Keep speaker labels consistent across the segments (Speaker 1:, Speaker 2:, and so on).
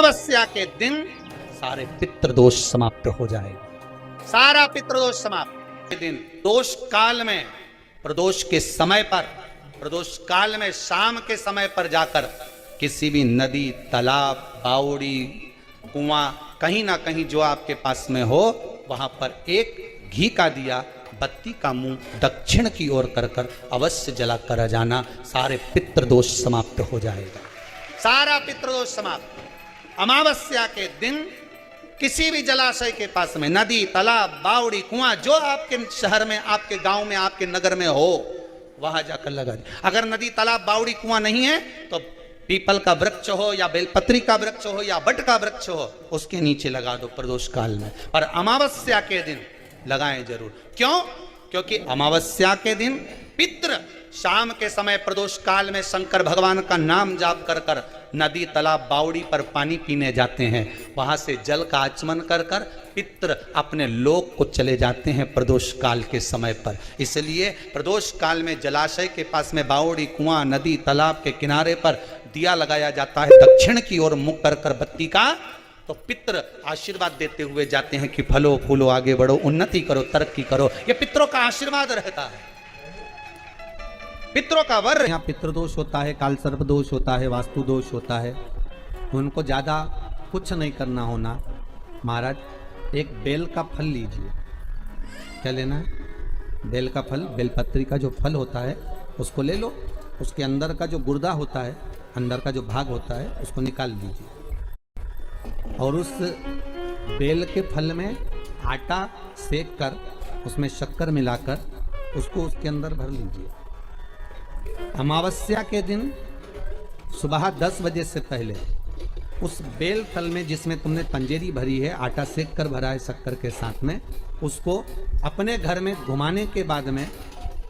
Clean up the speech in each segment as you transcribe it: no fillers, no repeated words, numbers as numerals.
Speaker 1: अमावस्या के दिन सारे पितृदोष समाप्त हो जाएगा। सारा पितृदोष समाप्त के दिन दोष काल में, प्रदोष के समय पर, प्रदोष काल में शाम के समय पर जाकर किसी भी नदी, तालाब, बावड़ी, कुआं, कहीं ना कहीं जो आपके पास में हो, वहां पर एक घी का दिया, बत्ती का मुंह दक्षिण की ओर कर अवश्य जला कर जाना। सारे पितृदोष समाप्त हो जाएगा। सारा पितृदोष समाप्त। अमावस्या के दिन किसी भी जलाशय के पास में, नदी, तालाब, बावड़ी, कुआं, जो आपके शहर में, आपके गांव में, आपके नगर में हो, वहां जाकर लगा दे। अगर नदी, तालाब, बावड़ी, कुआं नहीं है तो पीपल का वृक्ष हो या बेलपत्री का वृक्ष हो या बट का वृक्ष हो, उसके नीचे लगा दो प्रदोष काल में। पर अमावस्या के दिन लगाएं जरूर। क्यों? क्योंकि अमावस्या के दिन पितृ शाम के समय प्रदोष काल में शंकर भगवान का नाम जाप कर नदी, तालाब, बावड़ी पर पानी पीने जाते हैं। वहां से जल का आचमन कर पितृ अपने लोक को चले जाते हैं प्रदोष काल के समय पर। इसलिए प्रदोष काल में जलाशय के पास में, बावड़ी, कुआं, नदी, तालाब के किनारे पर दिया लगाया जाता है दक्षिण की ओर मुख कर बत्ती का। तो पितृ आशीर्वाद देते हुए जाते हैं कि फलो फूलो, आगे बढ़ो, उन्नति करो, तरक्की करो। ये पितरों का आशीर्वाद रहता है, पितरों का वर। यहाँ पितृदोष होता है, काल सर्प दोष होता है, वास्तु दोष होता है। उनको ज्यादा कुछ नहीं करना होना। महाराज एक बेल का फल लीजिए। क्या लेना है? बेल का फल, बेलपत्री का जो फल होता है उसको ले लो। उसके अंदर का जो गुर्दा होता है, अंदर का जो भाग होता है, उसको निकाल लीजिए और उस बेल के फल में आटा सेक कर उसमें शक्कर मिलाकर उसको उसके अंदर भर लीजिए। अमावस्या के दिन सुबह 10 बजे से पहले उस बेल फल में, जिसमें तुमने पंजेरी भरी है, आटा सेक कर भरा है शक्कर के साथ में, उसको अपने घर में घुमाने के बाद में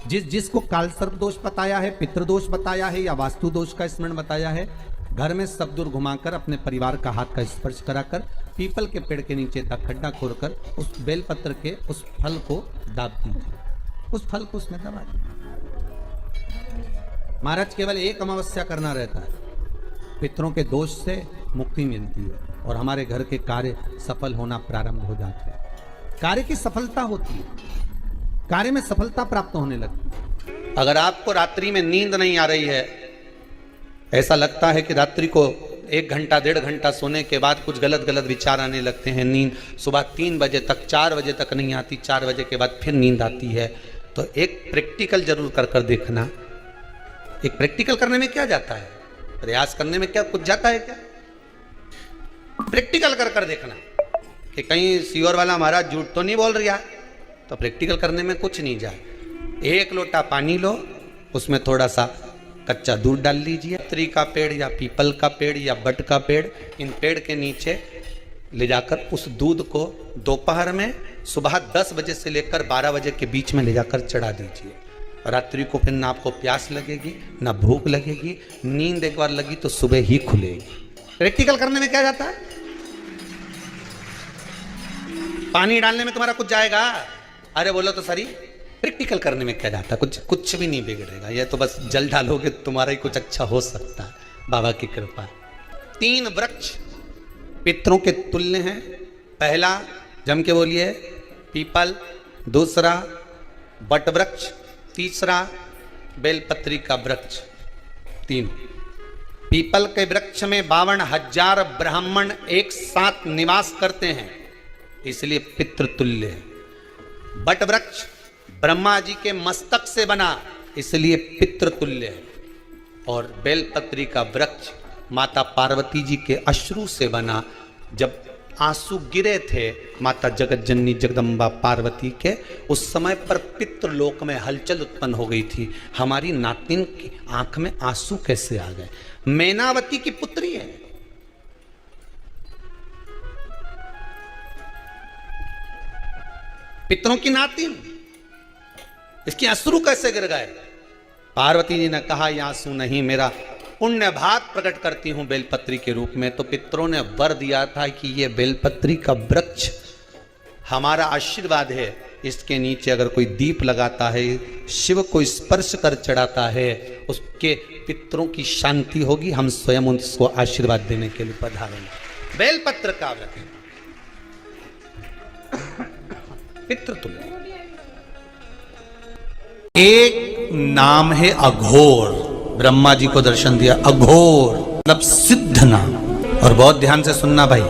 Speaker 1: जिसको काल सर्प दोष बताया है, पितृदोष बताया है या वास्तु दोष का स्मरण बताया है, घर में सब दूर घुमाकर अपने परिवार का हाथ का स्पर्श कराकर पीपल के पेड़ के नीचे तक खड्डा खोदकर उस बेलपत्र के उस फल को दाब दीजिए। उस फल को उसमें दबा दीजिए। महाराज केवल एक अमावस्या करना रहता है, पितरों के दोष से मुक्ति मिलती है और हमारे घर के कार्य सफल होना प्रारंभ हो जाते हैं। कार्य की सफलता होती है, कार्य में सफलता प्राप्त होने लगती है। अगर आपको रात्रि में नींद नहीं आ रही है, ऐसा लगता है कि रात्रि को 1 घंटा 1.5 घंटा सोने के बाद कुछ गलत विचार आने लगते हैं, नींद सुबह 3 बजे तक, 4 बजे तक नहीं आती, 4 बजे के बाद फिर नींद आती है, तो एक प्रैक्टिकल जरूर कर देखना। एक प्रैक्टिकल करने में क्या जाता है? प्रयास करने में क्या कुछ जाता है क्या? प्रैक्टिकल कर देखना कि कहीं सीओर वाला महाराज झूठ तो नहीं बोल रहा है। तो प्रैक्टिकल करने में कुछ नहीं जाए। 1 लोटा पानी लो, उसमें थोड़ा सा कच्चा दूध डाल लीजिए। पत्री का पेड़ या पीपल का पेड़ या बट का पेड़, इन पेड़ के नीचे ले जाकर उस दूध को दोपहर में सुबह 10 बजे से लेकर 12 बजे के बीच में ले जाकर चढ़ा दीजिए। रात्रि को फिर ना आपको प्यास लगेगी, ना भूख लगेगी। नींद एक बार लगी तो सुबह ही खुलेगी। प्रैक्टिकल करने में क्या जाता है? पानी डालने में तुम्हारा कुछ जाएगा? अरे बोलो तो सही, प्रैक्टिकल करने में क्या जाता है? कुछ भी नहीं बिगड़ेगा। ये तो बस जल डालोगे तुम्हारा ही कुछ अच्छा हो सकता है, बाबा की कृपा। 3 वृक्ष पितरों के तुल्य हैं। पहला, जम के बोलिए, पीपल। दूसरा बट वृक्ष। तीसरा बेलपत्री का वृक्ष। 3 पीपल के वृक्ष में 52,000 ब्राह्मण एक साथ निवास करते हैं, इसलिए पितृतुल्य है। बट वृक्ष ब्रह्मा जी के मस्तक से बना, इसलिए पितृतुल्य है। और बेलपत्री का वृक्ष माता पार्वती जी के अश्रु से बना। जब आंसू गिरे थे माता जगत जननी जगदम्बा पार्वती के, उस समय पर पितृलोक में हलचल उत्पन्न हो गई थी। हमारी नातिन की आंख में आंसू कैसे आ गए? मैनावती की पुत्री है, पितरों की नातिन, इसकी अश्रु कैसे गिर गए? पार्वती जी ने कहा, ये आंसू नहीं, मेरा पुण्य भाग प्रकट करती हूं बेलपत्री के रूप में। तो पितरों ने वर दिया था कि ये बेलपत्री का वृक्ष हमारा आशीर्वाद है, इसके नीचे अगर कोई दीप लगाता है, शिव को स्पर्श कर चढ़ाता है, उसके पितरों की शांति होगी। हम स्वयं उसको आशीर्वाद देने के लिए पधारेंगे। बेलपत्र का व्रत है, पितृतुल्य। एक नाम है अघोर, ब्रह्मा जी को दर्शन दिया अघोर मतलब सिद्ध नाम। और बहुत ध्यान से सुनना भाई,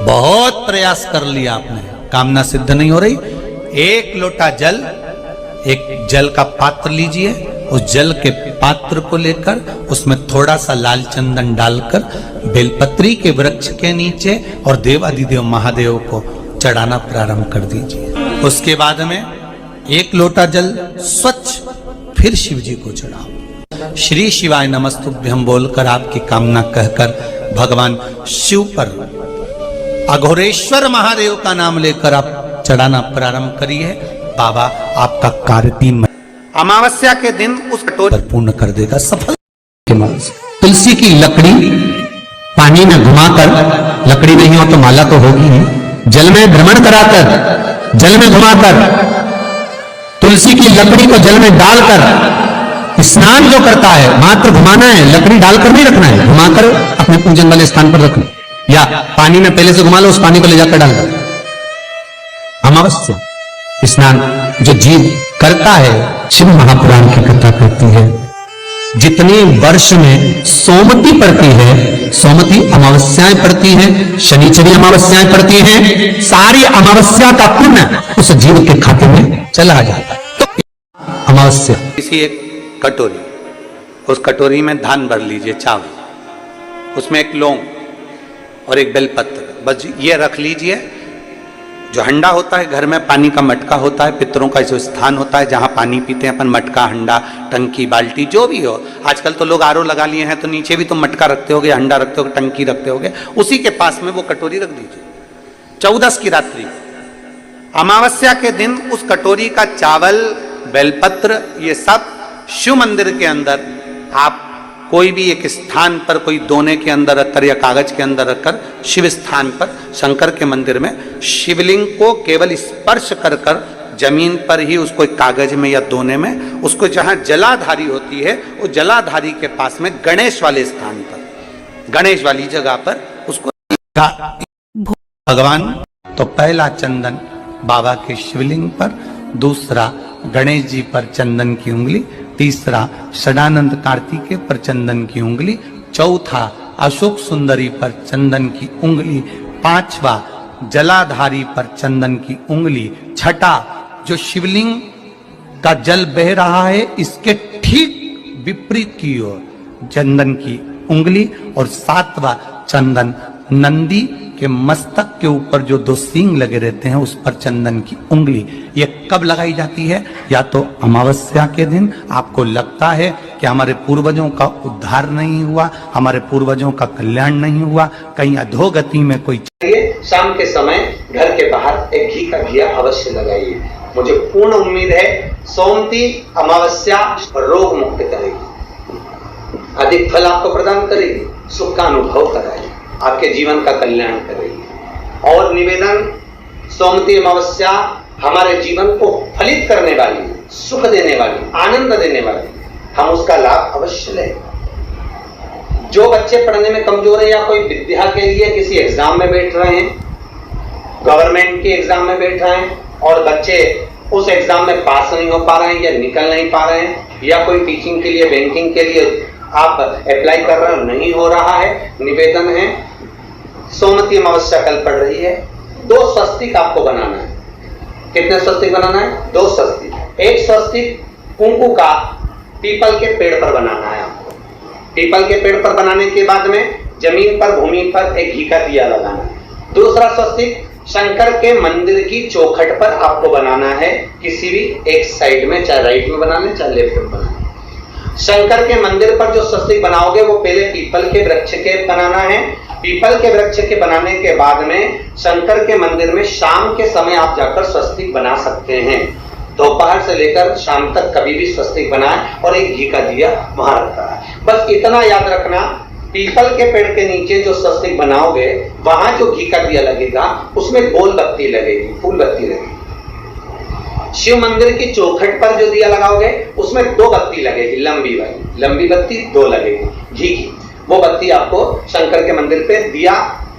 Speaker 1: बहुत प्रयास कर लिया आपने, कामना सिद्ध नहीं हो रही। एक लोटा जल, एक जल का पात्र लीजिए, उस जल के पात्र को लेकर उसमें थोड़ा सा लाल चंदन डालकर बेलपत्री के वृक्ष के नीचे और देवाधिदेव महादेव को चढ़ाना प्रारंभ कर दीजिए। उसके बाद में एक लोटा जल स्वच्छ फिर शिव जी को चढ़ाओ। श्री शिवाय नमस्तुभ्यं बोलकर आपकी कामना कहकर भगवान शिव पर अघोरेश्वर महादेव का नाम लेकर आप चढ़ाना प्रारंभ करिए। बाबा आपका कार्य 3 अमावस्या के दिन उस कटोरे पूर्ण कर देगा सफल।
Speaker 2: तुलसी की लकड़ी पानी में घुमाकर, लकड़ी नहीं हो तो माला तो होगी ही, जल में भ्रमण कराकर, जल में घुमाकर, तुलसी की लकड़ी को जल में डालकर स्नान जो करता है, मात्र घुमाना है, लकड़ी डालकर नहीं रखना है, घुमाकर अपने पूजन वाले स्थान पर रखना, या पानी में पहले से घुमा लो, उस पानी को ले जाकर डाल दो। अमावस्या स्नान जो जीव करता है, शिव महापुराण की कथा करती है, जितने वर्ष में सोमती पड़ती है, सोमती अमावस्याएं पड़ती है, शनिचरी अमावस्याएं पड़ती हैं, सारी अमावस्या का पुण्य उस जीव के खाते में चला जाता है। तो अमावस्या
Speaker 1: किसी एक कटोरी, उस कटोरी में धान भर लीजिए, चावल, उसमें एक लौंग और एक बेलपत्र, बस ये रख लीजिए। जो हंडा होता है, घर में पानी का मटका होता है, पितरों का जो स्थान होता है जहां पानी पीते हैं अपन, मटका, हंडा, टंकी, बाल्टी, जो भी हो। आजकल तो लोग आरओ लगा लिए हैं, तो नीचे भी तुम मटका रखते होगे, हंडा रखते होगे, टंकी रखते होगे, उसी के पास में वो कटोरी रख दीजिए। 14 की रात्रि, अमावस्या के दिन उस कटोरी का चावल, बेलपत्र, ये सब शिव मंदिर के अंदर आप कोई भी एक स्थान पर, कोई दोने के अंदर रखकर या कागज के अंदर रखकर, शिव स्थान पर, शंकर के मंदिर में शिवलिंग को केवल स्पर्श कर कर जमीन पर ही उसको एक कागज में या दोने में, उसको जहां जलाधारी होती है, वो जलाधारी के पास में गणेश वाले स्थान पर, गणेश वाली जगह पर उसको भगवान। तो पहला चंदन बाबा के शिवलिंग पर, दूसरा गणेश जी पर चंदन की उंगली, तीसरा षडानंद कार्तिकेय पर चंदन की उंगली, चौथा अशोक सुंदरी पर चंदन की उंगली, पांचवा जलाधारी पर चंदन की उंगली, छठा जो शिवलिंग का जल बह रहा है इसके ठीक विपरीत की ओर चंदन की उंगली, और सातवां चंदन नंदी के मस्तक के ऊपर जो 2 सींग लगे रहते हैं उस पर चंदन की उंगली। ये कब लगाई जाती है? या तो अमावस्या के दिन आपको लगता है कि हमारे पूर्वजों का उद्धार नहीं हुआ, हमारे पूर्वजों का कल्याण नहीं हुआ, कहीं अधोगति में कोई,
Speaker 3: शाम के समय घर के बाहर एक घी का दिया अवश्य लगाइए। मुझे पूर्ण उम्मीद है सोमती अमावस्या रोग मुक्त करेगी, अधिक फल आपको प्रदान करेगी, सुख का अनुभव कराएगी, आपके जीवन का कल्याण करेगी। और निवेदन, सोमती अमावस्या हमारे जीवन को फलित करने वाली, सुख देने वाली, आनंद देने वाली, हम उसका लाभ अवश्य लें। जो बच्चे पढ़ने में कमजोर है या कोई विद्या के लिए किसी एग्जाम में बैठ रहे हैं, गवर्नमेंट के एग्जाम में बैठ रहे हैं और बच्चे उस एग्जाम में पास नहीं हो पा रहे हैं या निकल नहीं पा रहे हैं, या कोई टीचिंग के लिए, बैंकिंग के लिए आप अप्लाई कर रहे हो, नहीं हो रहा है, निवेदन है, सोमती अमावस्या कल पड़ रही है, 2 स्वस्तिक आपको बनाना है। कितने स्वस्तिक बनाना है? 2 स्वस्तिक। एक स्वस्तिक कुंकू का पीपल के पेड़ पर बनाना है आपको। पीपल के पेड़ पर बनाने के बाद में जमीन पर, भूमि पर एक घी का दिया लगाना है। दूसरा स्वस्तिक शंकर के मंदिर की चौखट पर आपको बनाना है, किसी भी एक साइड में, चाहे राइट में बनाना है चाहे लेफ्ट में बनाना है। शंकर के मंदिर पर जो स्वस्तिक बनाओगे वो पहले पीपल के वृक्ष के बनाना है। पीपल के वृक्ष के बनाने के बाद में शंकर के मंदिर में शाम के समय आप जाकर स्वस्तिक बना सकते हैं। दोपहर से लेकर शाम तक कभी भी स्वस्तिक बनाएं और एक घी का दिया वहां रखा है। बस इतना याद रखना, पीपल के पेड़ के नीचे जो स्वस्तिक बनाओगे वहां जो घी का दिया लगेगा उसमें गोल बत्ती लगेगी, फूल बत्ती लगेगी। शिव मंदिर की चौखट पर जो दिया लगाओगे उसमें 2 बत्ती लगेगी, लंबी वाली, लंबी बत्ती 2 लगेगी घी की। वो बत्ती आपको शंकर के मंदिर पे दिया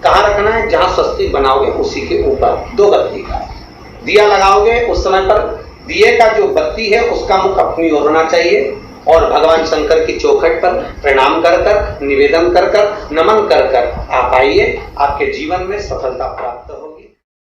Speaker 3: कहाँ रखना है? जहां स्वस्तिक बनाओगे उसी के ऊपर 2 बत्ती का दिया लगाओगे। उस समय पर दिए का जो बत्ती है उसका मुख अपनी ओर होना चाहिए और भगवान शंकर की चौखट पर प्रणाम कर कर, निवेदन कर कर, नमन कर कर आप आइए। आपके जीवन में सफलता प्राप्त होगी।